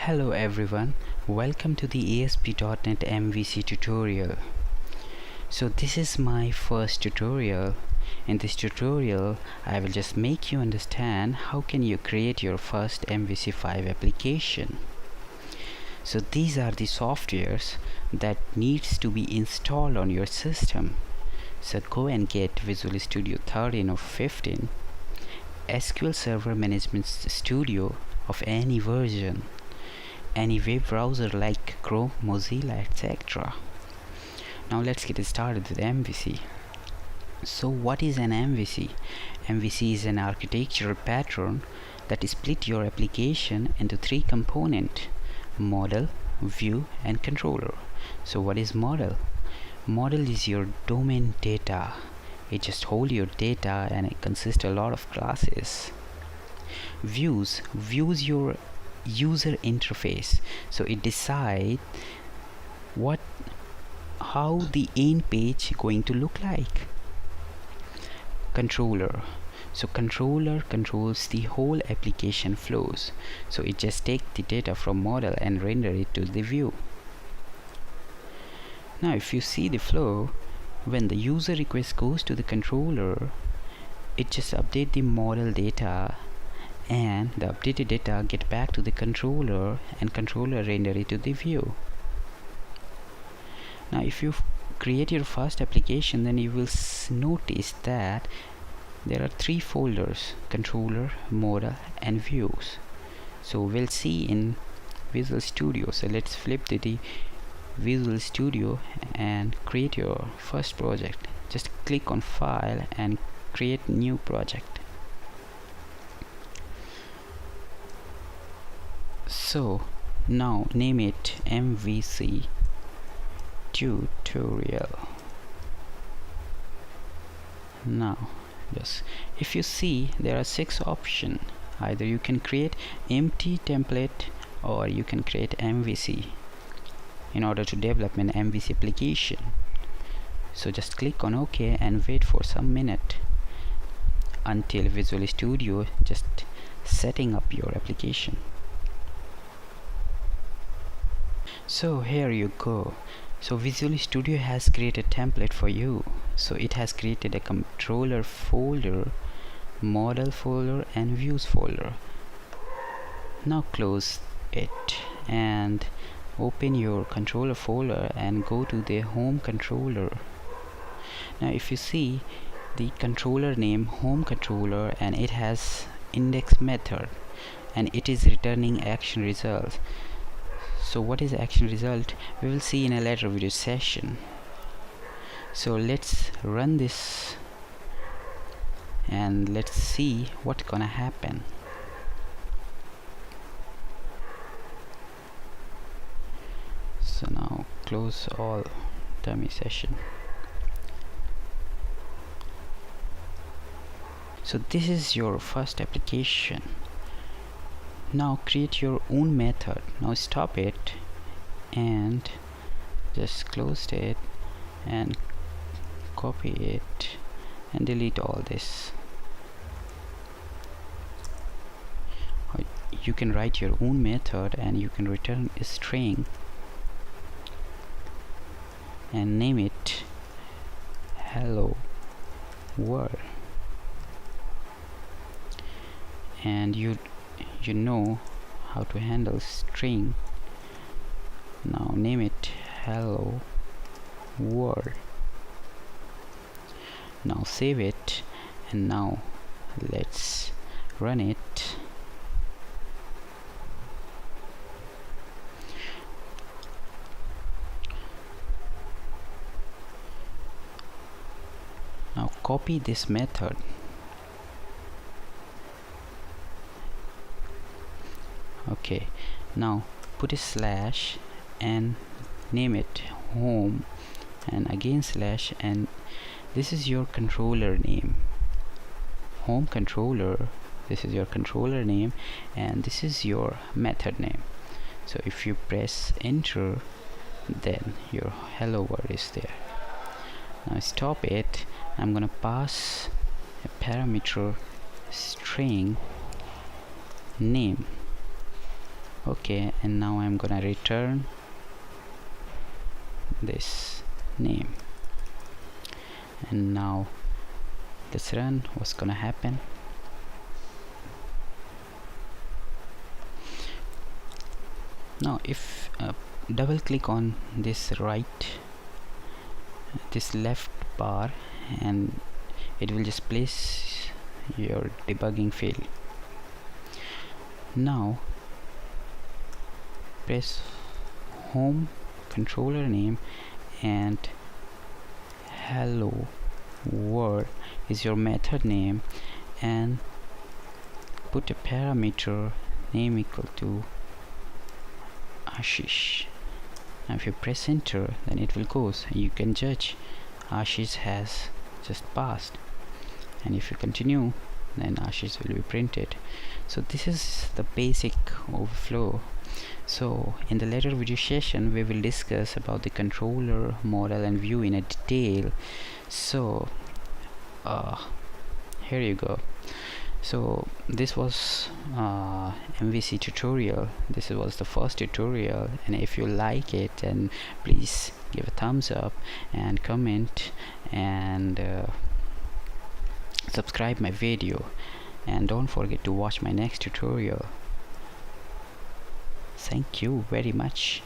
Hello everyone, welcome to the ASP .NET MVC tutorial. So this is my first tutorial. In this tutorial, I will just make you understand how can you create your first MVC5 application. So these are the softwares that needs to be installed on your system. So go and get Visual Studio 13 or 15, SQL Server Management Studio of any version, any web browser like Chrome, Mozilla, etc. Now let's get started with MVC. So what is an MVC? MVC is an architectural pattern that split your application into three components: model, view, and controller. So what is model? Model is your domain data. It just holds your data and it consists a lot of classes. Views your user interface, so it decide how the end page going to look like. Controller, so controller controls the whole application flows, so it just take the data from model and render it to the view. Now if you see the flow, when the user request goes to the controller, it just update the model data, and the updated data get back to the controller, and controller render it to the view. Now if you create your first application, then you will notice that there are three folders: controller, model, and views. So we'll see in Visual Studio. So let's flip to the Visual Studio and create your first project. Just click on file and create new project. So now name it MVC tutorial. Now yes, if you see, there are 6 options. Either you can create empty template or you can create MVC in order to develop an MVC application. So just click on OK and wait for some minute until Visual Studio just setting up your application. So here you go. So Visual Studio has created a template for you. So it has created a controller folder, model folder, and views folder. Now close it and open your controller folder and go to the home controller. Now if you see the controller name home controller, and it has index method and it is returning action result. So what is action result? We will see in a later video session. So let's run this and let's see what's gonna happen. So now close all dummy session. So this is your first application. Now create your own method. Now stop it and just close it and copy it and delete all this. Or you can write your own method and you can return a string and name it hello world, and you know how to handle string. Now name it hello world. Now save it and now let's run it. Now copy this method. Okay, now put a slash and name it home, and again slash, and this is your controller name, home controller. This is your controller name and this is your method name. So if you press enter, then your hello world is there. Now stop it. I'm gonna pass a parameter string name. Okay, and now I'm gonna return this name, and now let's run. What's gonna happen? Now if double click on this left bar, and it will just place your debugging field. Now press home, controller name, and hello world is your method name, and put a parameter name equal to Ashish. Now if you press enter, then it will goes. You can judge Ashish has just passed, and if you continue, then Ashish will be printed. So this is the basic overflow. So in the later video session we will discuss about the controller, model and view in a detail. So here you go. So this was MVC tutorial. This was the first tutorial, and if you like it, then please give a thumbs up and comment, and subscribe my video, and don't forget to watch my next tutorial. Thank you very much.